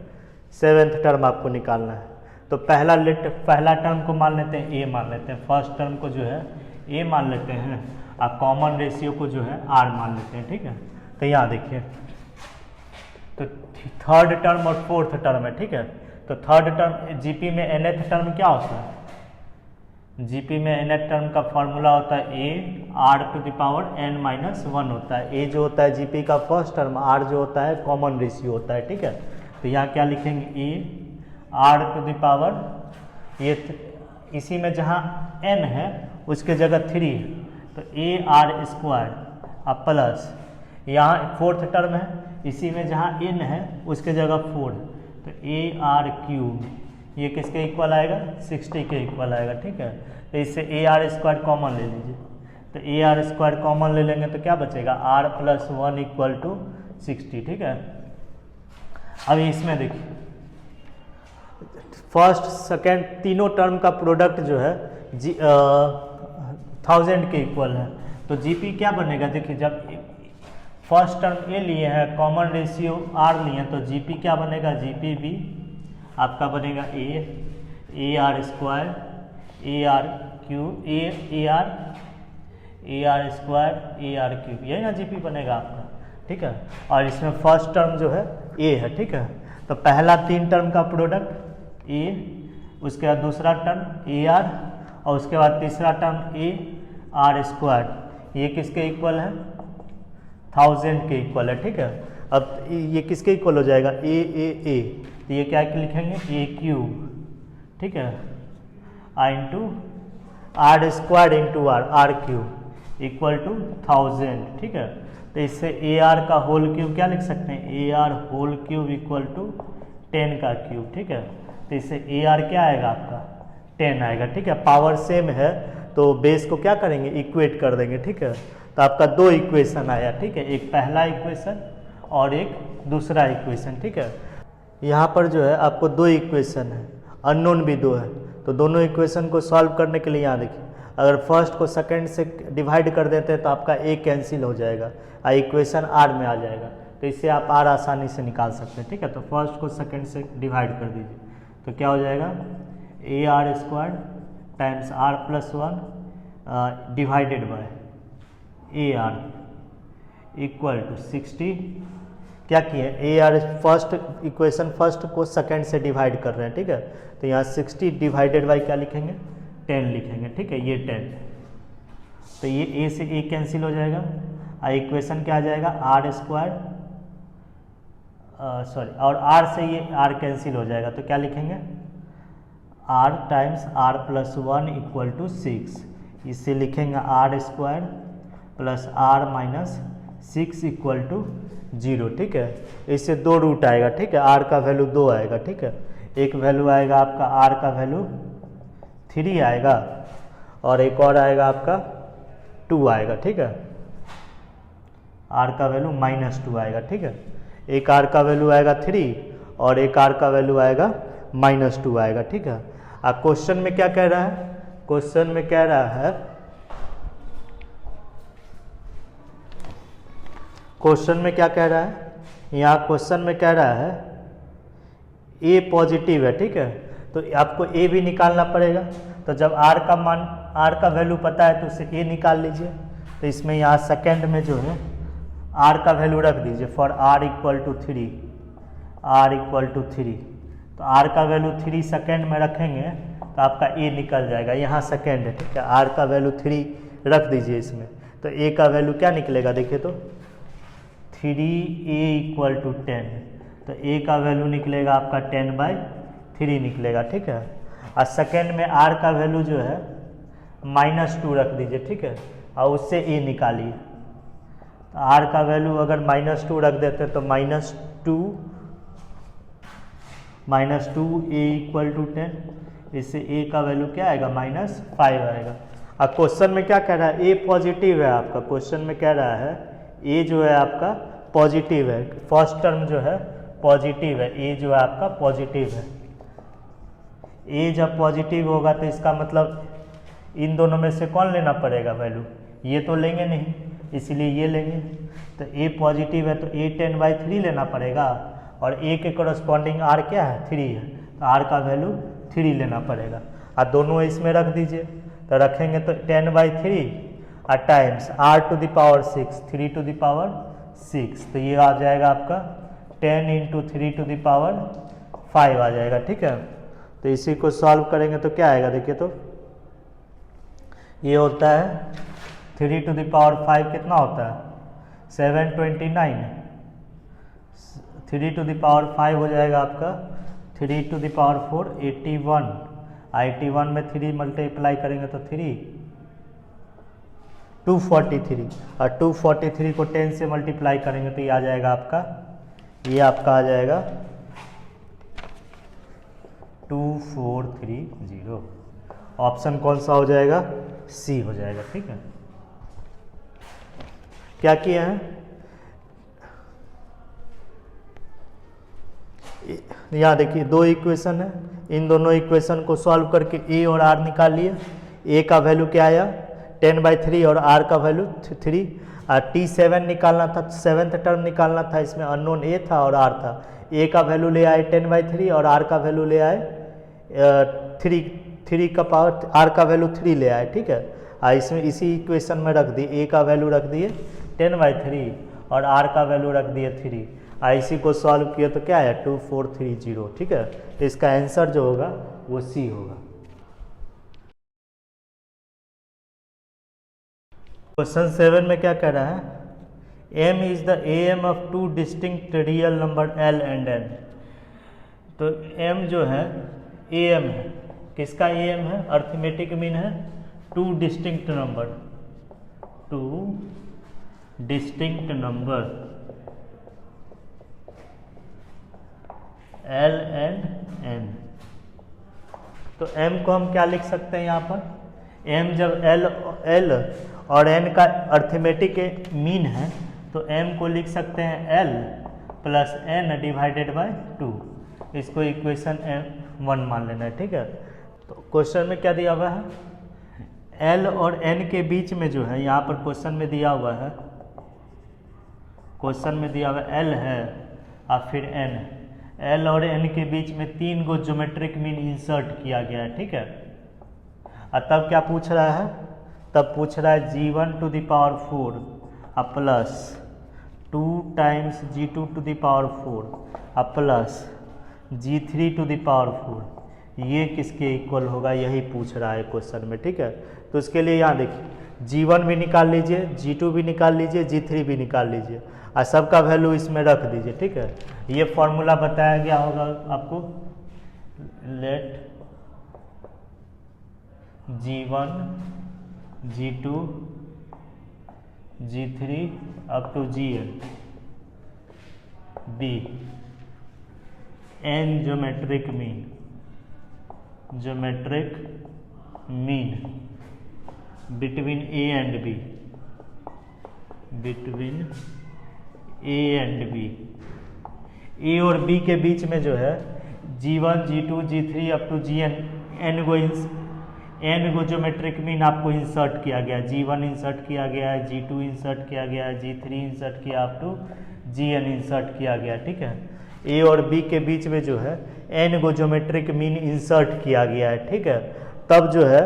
7th टर्म आपको निकालना है। तो पहला टर्म को मान लेते हैं ए मान लेते हैं, फर्स्ट टर्म को जो है ए मान लेते हैं, और कॉमन रेशियो को जो है आर मान लेते हैं, ठीक है। तो यहाँ देखिए तो थर्ड टर्म और फोर्थ टर्म है, ठीक है। तो थर्ड टर्म जीपी में nth टर्म क्या होता है, जीपी में nth टर्म का फॉर्मूला होता है a r⁻n-1 होता है। a जो होता है जीपी का फर्स्ट टर्म, r जो होता है कॉमन रेशियो होता है, ठीक है। तो यहाँ क्या लिखेंगे, a r⁻, ये इसी में जहाँ n है उसके जगह 3 है, तो ए आर स्क्वायर अब प्लस यहाँ फोर्थ टर्म है, इसी में जहाँ n है उसके जगह 4 है, तो ए आर क्यूब, ये किसके इक्वल आएगा, 60 के इक्वल आएगा। ठीक है, तो इससे ए आर स्क्वायर कॉमन ले लीजिए, तो ए आर स्क्वायर कॉमन ले लेंगे तो क्या बचेगा, आर प्लस 1 इक्वल टू 60। ठीक है, अब इसमें देखिए फर्स्ट सेकेंड तीनों टर्म का प्रोडक्ट जो है 1000 के इक्वल है, तो जीपी क्या बनेगा, देखिए जब फर्स्ट टर्म ए लिए हैं, कॉमन रेशियो आर लिए हैं, तो जीपी क्या बनेगा, जीपी भी आपका बनेगा ए r square a r cube A r square a r cube, यही ना जीपी बनेगा आपका। ठीक है, और इसमें फर्स्ट टर्म जो है ए है। ठीक है, तो पहला 3 टर्म का प्रोडक्ट ए, उसके बाद दूसरा टर्म ए आर, और उसके बाद तीसरा टर्म ए आर स्क्वायर, ये किसके इक्वल है, 1000 के इक्वल है। ठीक है, अब ये किसके इक्वल हो जाएगा, ए, तो ये क्या लिखेंगे, ए क्यूब। ठीक है, into r square into r cube equal to 1000। ठीक है, तो इससे ए आर का होल क्यूब क्या लिख सकते हैं, a r whole cube equal to 10 का क्यूब। ठीक है, तो इससे ए आर क्या आएगा आपका, 10 आएगा। ठीक है, पावर सेम है तो बेस को क्या करेंगे, इक्वेट कर देंगे। ठीक है, तो आपका 2 इक्वेशन आया। ठीक है, एक पहला इक्वेशन और एक दूसरा इक्वेशन। ठीक है, यहाँ पर जो है आपको 2 इक्वेशन है, अननोन भी 2 है, तो दोनों इक्वेशन को सॉल्व करने के लिए यहाँ देखिए, अगर फर्स्ट को सेकंड से डिवाइड कर देते हैं तो आपका ए कैंसिल हो जाएगा और इक्वेशन आर में आ जाएगा, तो इससे आप आर आसानी से निकाल सकते हैं। ठीक है, तो फर्स्ट को सेकंड से डिवाइड कर दीजिए, तो क्या हो जाएगा, a r square times r plus 1 divided by a r equal to 60। क्या किए, a r first equation first को सेकंड से डिवाइड कर रहे हैं। ठीक है, तो यहाँ 60 डिवाइडेड बाई क्या लिखेंगे, 10 लिखेंगे। ठीक है, ये 10, तो ये ए से ए कैंसिल हो जाएगा और इक्वेशन क्या आ जाएगा, आर स्क्वायर सॉरी, और आर से ये आर कैंसिल हो जाएगा, तो क्या लिखेंगे, r times r plus 1 equal to 6, इससे लिखेंगे r square plus r minus 6 equal to 0। ठीक है, इससे 2 रूट आएगा। ठीक है, आर का वैल्यू 2 आएगा। ठीक है, एक वैल्यू आएगा आपका आर का वैल्यू 3 आएगा और एक और आएगा आपका 2 आएगा। ठीक है, आर का वैल्यू -2 आएगा। ठीक है, एक आर का वैल्यू आएगा 3 और एक आर का वैल्यू आएगा -2 आएगा। ठीक है, अब क्वेश्चन में क्या कह रहा है, क्वेश्चन में कह रहा है, क्वेश्चन में क्या कह रहा है, यहाँ क्वेश्चन में कह रहा है ए पॉजिटिव है। ठीक है, तो आपको ए भी निकालना पड़ेगा, तो जब आर का मान आर का वैल्यू पता है तो उसे ए निकाल लीजिए। तो इसमें यहाँ सेकंड में जो है आर का वैल्यू रख दीजिए, for r equal to 3, r equal to 3, तो आर का वैल्यू 3 सेकेंड में रखेंगे तो आपका ए निकल जाएगा, यहाँ सेकेंड है। ठीक है, आर का वैल्यू 3 रख दीजिए इसमें, तो ए का वैल्यू क्या निकलेगा, देखिए तो 3a इक्वल टू 10, तो ए का वैल्यू निकलेगा आपका 10/3 निकलेगा। ठीक है, और सेकेंड में आर का वैल्यू जो है -2 रख दीजिए। ठीक है, और उससे ए निकालिए, तो आर का वैल्यू अगर -2 रख देते तो -2 ए इक्वल टू 10, इससे ए का वैल्यू क्या आएगा, -5 आएगा। अब क्वेश्चन में क्या कह रहा है, ए पॉजिटिव है आपका, क्वेश्चन में कह रहा है ए जो है आपका पॉजिटिव है, फर्स्ट टर्म जो है पॉजिटिव है, ए जो है आपका पॉजिटिव है। ए जब पॉजिटिव होगा तो इसका मतलब इन दोनों में से कौन लेना पड़ेगा वैल्यू, ये तो लेंगे नहीं, इसलिए ये लेंगे। तो ए पॉजिटिव है तो ए 10/3 लेना पड़ेगा, और ए के कॉरस्पॉन्डिंग आर क्या है, 3 है, तो आर का वैल्यू 3 लेना पड़ेगा। और दोनों इसमें रख दीजिए, तो रखेंगे तो 10/3 और times r to the power 6, 3 to the power 6, तो ये आ जाएगा आपका 10 × 3 टू द पावर 5 आ जाएगा। ठीक है, तो इसी को सॉल्व करेंगे तो क्या आएगा, देखिए तो ये होता है 3 टू द पावर 5 कितना होता है, 729, 3 टू द पावर 5 हो जाएगा आपका 3 टू द पावर 4 81, 81 में 3 मल्टीप्लाई करेंगे तो 3 243, और 243 को 10 से मल्टीप्लाई करेंगे तो ये आ जाएगा आपका, ये आपका आ जाएगा 2430। ऑप्शन कौन सा हो जाएगा? सी हो जाएगा। ठीक है, क्या किया है, यहाँ देखिए दो इक्वेशन है, इन दोनों इक्वेशन को सॉल्व करके ए और आर निकाल लिए। ए का वैल्यू क्या आया 10/3 और आर का वैल्यू 3, और T7 निकालना था, सेवेंथ टर्म निकालना था, इसमें अननोन ए था और आर था। ए का वैल्यू ले आए 10/3 और आर का वैल्यू ले आए 3 का पावर, आर का वैल्यू 3 ले आए। ठीक है, इसमें इसी इक्वेशन में रख दिए, ए का वैल्यू रख दिए 10/3 और आर का वैल्यू रख दिए 3, इसी को सॉल्व किया तो क्या है 2430। ठीक है, तो इसका आंसर जो होगा वो सी होगा। क्वेश्चन 7 में क्या कह रहा है, m is the am of two distinct real number l and n। तो m जो है am है, किसका am है, अर्थमेटिक मीन है two distinct number, two distinct number l and n। तो m को हम क्या लिख सकते हैं यहाँ पर, m जब l और n का अर्थमेटिक मीन है तो m को लिख सकते हैं l plus n divided by 2। इसको इक्वेशन 1 मान लेना है। ठीक है, तो क्वेश्चन में क्या दिया हुआ है, l और n के बीच में जो है, यहाँ पर क्वेश्चन में दिया हुआ है, क्वेश्चन में दिया हुआ l है और फिर n, l और n के बीच में 3 गो ज्योमेट्रिक मीन इंसर्ट किया गया है। ठीक है, और तब क्या पूछ रहा है, तब पूछ रहा है g1 to the power 4 plus 2 times g2 to the power 4 plus g3 to the power 4, ये किसके इक्वल होगा, यही पूछ रहा है क्वेश्चन में। ठीक है, तो इसके लिए यहाँ देखिए g1 भी निकाल लीजिए, g2 भी निकाल लीजिए, g3 भी निकाल लीजिए और सबका वैल्यू इसमें रख दीजिए। ठीक है, ये फॉर्मूला बताया गया होगा आपको, let g1 g2 g3 up to gn b n geometric mean between a and b, between a and b, a और b के बीच में जो है g1 g2 g3 up to gn n गो ज्योमेट्रिक मीन आपको इंसर्ट किया गया, g1 insert किया गया है, g2 इंसर्ट किया गया है, g3 इंसर्ट किया अप टू gn इंसर्ट किया गया। ठीक है, a और b के बीच में जो है n गो ज्योमेट्रिक मीन इंसर्ट किया गया है। ठीक है, तब जो है,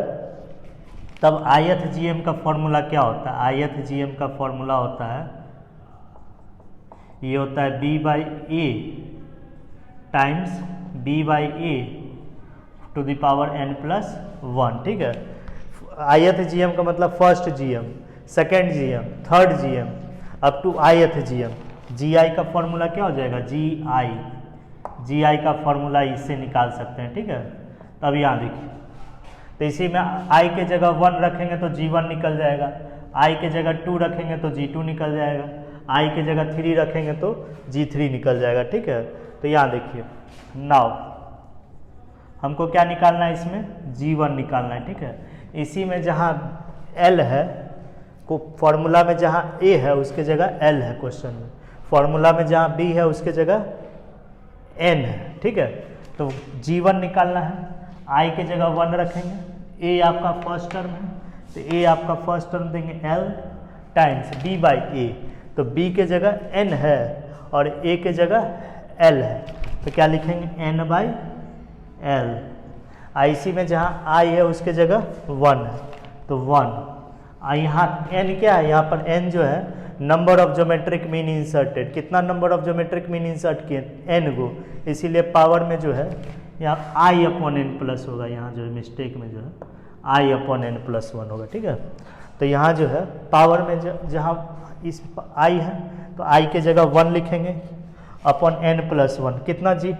तब आयत gm का फॉर्मूला क्या होता है, आयत gm का फॉर्मूला होता है, ये होता है b by a times b by a to the power n plus 1। ठीक है, आयत gm का मतलब first gm, second gm, third gm up to आयत gm। gi का फॉर्मूला क्या हो जाएगा, gi का फॉर्मूला इससे निकाल सकते हैं। ठीक है, तब यहाँ देखिए, तो इसी में i के जगह 1 रखेंगे तो g1 निकल जाएगा, i के जगह 2 रखेंगे तो g2 निकल जाएगा, i के जगह 3 रखेंगे तो g3 निकल जाएगा। ठीक है, तो यहाँ देखिए, नाउ हमको क्या निकालना है, इसमें g1 निकालना है। ठीक है, इसी में जहाँ l है, को फॉर्मूला में जहाँ a है उसके जगह l है, क्वेश्चन में फॉर्मूला में जहाँ b है उसके जगह n है। ठीक है, तो g1 निकालना है, i के जगह 1 रखेंगे, a आपका फर्स्ट टर्म है तो a आपका फर्स्ट टर्म देंगे l times b by a, तो b के जगह n है और a के जगह l है, तो क्या लिखेंगे n बाई l। इसी में जहाँ i है उसके जगह 1 है तो 1, यहाँ n क्या है, यहाँ पर n जो है number of geometric mean inserted, कितना number of geometric mean insert किए, n गो, इसीलिए पावर में जो है यहाँ i अपॉन n प्लस होगा, यहाँ जो है मिस्टेक में जो है i अपॉन n प्लस 1 होगा। ठीक है, तो यहाँ जो है पावर में जहाँ इस i है तो i के जगह 1 लिखेंगे अपॉन n प्लस 1, कितना जी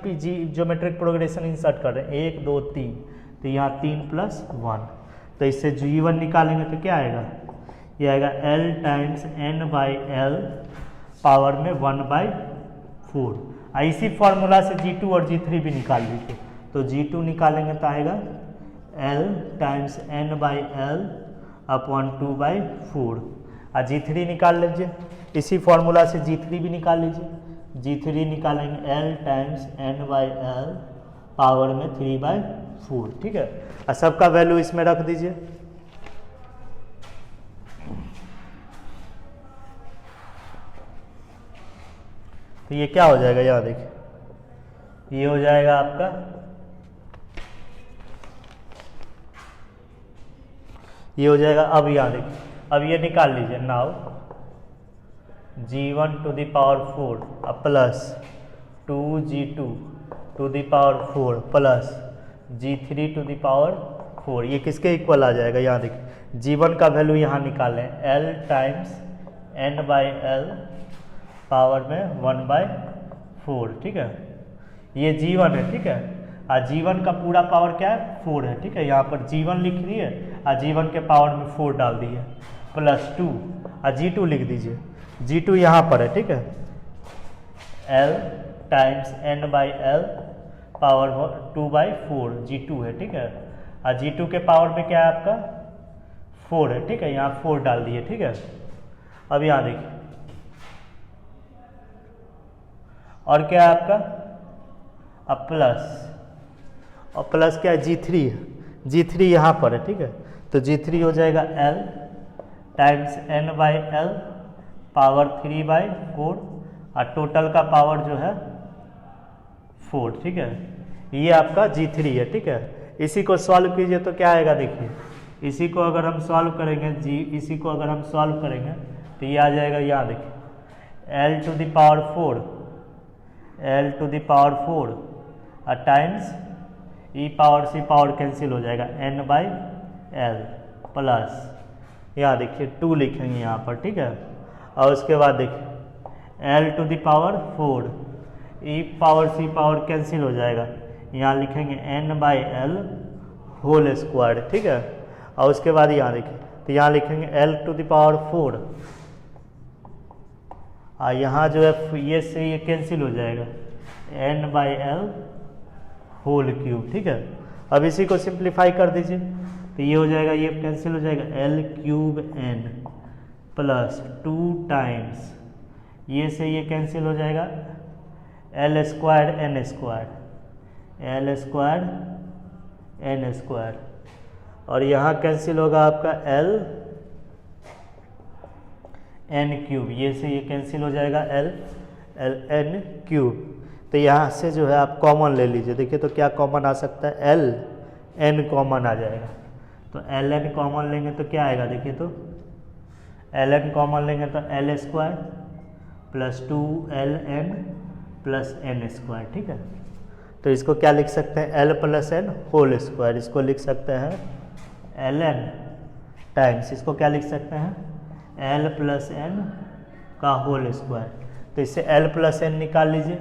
ज्योमेट्रिक प्रोग्रेशन इंसर्ट कर रहे हैं 1 2 3, तो यहाँ 3 प्लस 1, तो इससे g1 निकालेंगे तो क्या आएगा, ये आएगा L times n by L power में 1/4। इसी फॉर्मूला से G2 और G3 भी निकाल लीजिए। तो G2 निकालेंगे तो आएगा L times n by L upon 2/4। और G3 निकाल लीजिए, इसी फॉर्मूला से G3 भी निकाल लीजिए। G3 निकालेंगे L times n by L power में 3/4। ठीक है, और सबका वैल्यू इसमें रख दीजिए। तो ये क्या हो जाएगा, यहाँ देखिए, ये हो जाएगा आपका ये हो जाएगा। अब यहाँ देखिए, अब ये निकाल लीजिए। Now G1 to the power 4 plus 2G2 to the power 4 plus G3 to the power 4, ये किसके इक्वल आ जाएगा। यहाँ देखिए, G1 का वैल्यू यहाँ निकालें, L times n by L power में 1/4। ठीक है, ये G1 है। ठीक है, और G1 का पूरा पावर क्या है, 4 है। ठीक है, यहाँ पर G1 लिख दिए और G1 के पावर में 4 डाल दिए प्लस 2 और G2 लिख दीजिए। G2 यहाँ पर है। ठीक है, L times n by L power 2/4 G2 है। ठीक है, और G2 के पावर में क्या है आपका 4 है। ठीक है, यहाँ 4 डाल दिए। ठीक है, अब यहाँ देखिए, और क्या है आपका, अब प्लस, और प्लस क्या है, G3 है। G3 यहाँ पर है। ठीक है, तो G3 हो जाएगा L times n by L power 3/4 और टोटल का पावर जो है 4। ठीक है, ये आपका G3 है। ठीक है, इसी को सॉल्व कीजिए तो क्या आएगा, देखिए, इसी को अगर हम सॉल्व करेंगे इसी को अगर हम सॉल्व करेंगे तो ये आ जाएगा। यहाँ देखिए, L to the power 4 L to the power 4 और times E power C power cancel हो जाएगा n बाई एल प्लस, यहाँ देखिए 2 लिखेंगे यहाँ पर। ठीक है, और उसके बाद देखिए L to the power 4 e power C power cancel हो जाएगा, यहाँ लिखेंगे n by L whole square. ठीक है, और उसके बाद यहाँ देखिए, तो यहाँ लिखेंगे L टू द पावर 4 और यहाँ जो है ये से ये कैंसिल हो जाएगा n by L whole cube. ठीक है, अब इसी को सिंप्लीफाई कर दीजिए तो ये हो जाएगा, ये कैंसिल हो जाएगा L cube n plus 2 times ये से ये कैंसिल हो जाएगा L square n square L square n square, और यहाँ कैंसिल होगा आपका L n क्यूब, ये से ये कैंसिल हो जाएगा L n क्यूब। तो यहाँ से जो है आप कॉमन ले लीजिए। देखिए तो क्या कॉमन आ सकता है, L n कॉमन आ जाएगा। तो L n कॉमन लेंगे तो क्या आएगा, देखिए तो L n कॉमन लेंगे तो L square plus 2L n plus n square. ठीक है, तो इसको क्या लिख सकते हैं, L plus n whole square. इसको लिख सकते हैं Ln टाइम्स, इसको क्या लिख सकते हैं, L प्लस n का होल स्क्वायर। तो इससे L प्लस n निकाल लीजिए।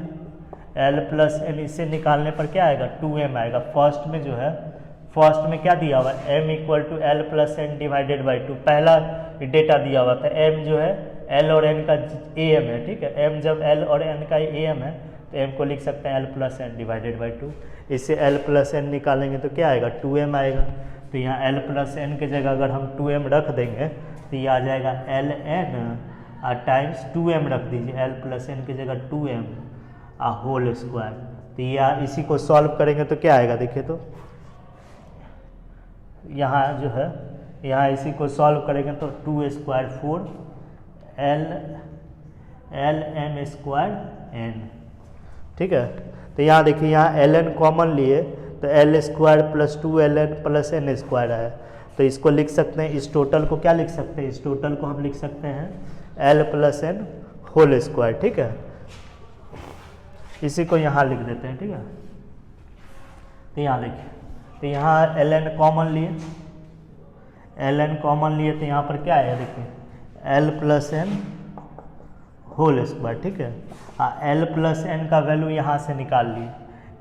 L प्लस n इससे निकालने पर क्या आएगा, 2m आएगा। फर्स्ट में जो है, फर्स्ट में क्या दिया हुआ है, m equal to L plus n divided by 2, पहला डेटा दिया हुआ था। m जो है L और n का am है। ठीक है, m जब L और n का am है तो m को लिख सकते हैं L plus n divided by 2। इससे L प्लस n निकालेंगे तो क्या आएगा, 2m आएगा। तो यहाँ L प्लस n की जगह अगर हम 2m रख देंगे तो ये आ जाएगा Ln और टाइम्स 2m रख दीजिए, L प्लस n की जगह 2m होल स्क्वायर। तो ये इसी को सॉल्व करेंगे तो क्या आएगा, देखिए तो यहाँ जो है, यहाँ इसी को सॉल्व करेंगे तो 2 square 4 L m square n। ठीक है, तो यहाँ देखिए, यहाँ Ln कॉमन लिए तो L square plus 2Ln plus n square है। तो इसको लिख सकते हैं, इस टोटल को क्या लिख सकते हैं, इस टोटल को हम लिख सकते हैं L plus n whole square. ठीक है, इसी को यहाँ लिख देते हैं। ठीक है, तो यहाँ देखिए, तो यहाँ Ln कॉमन लिए, Ln कॉमन लिए तो यहाँ पर क्या आएगा, देखिए L plus n whole square. ठीक है, L प्लस n का वैल्यू यहाँ से निकाल लिए।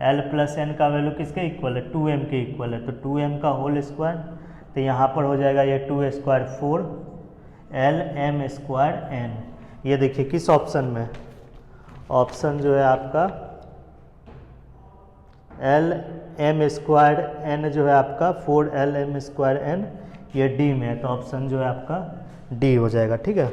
L प्लस n का वैल्यू किसके इक्वल है, 2m के इक्वल है। तो 2m का होल स्क्वायर, तो यहाँ पर हो जाएगा ये 2 square 4 L M square N. ये देखिए किस ऑप्शन में, ऑप्शन जो है आपका एल एम स्क्वायर एन जो है आपका 4 एल एम स्क्वायर एन, ये डी में है, तो ऑप्शन जो है आपका डी हो जाएगा। ठीक है।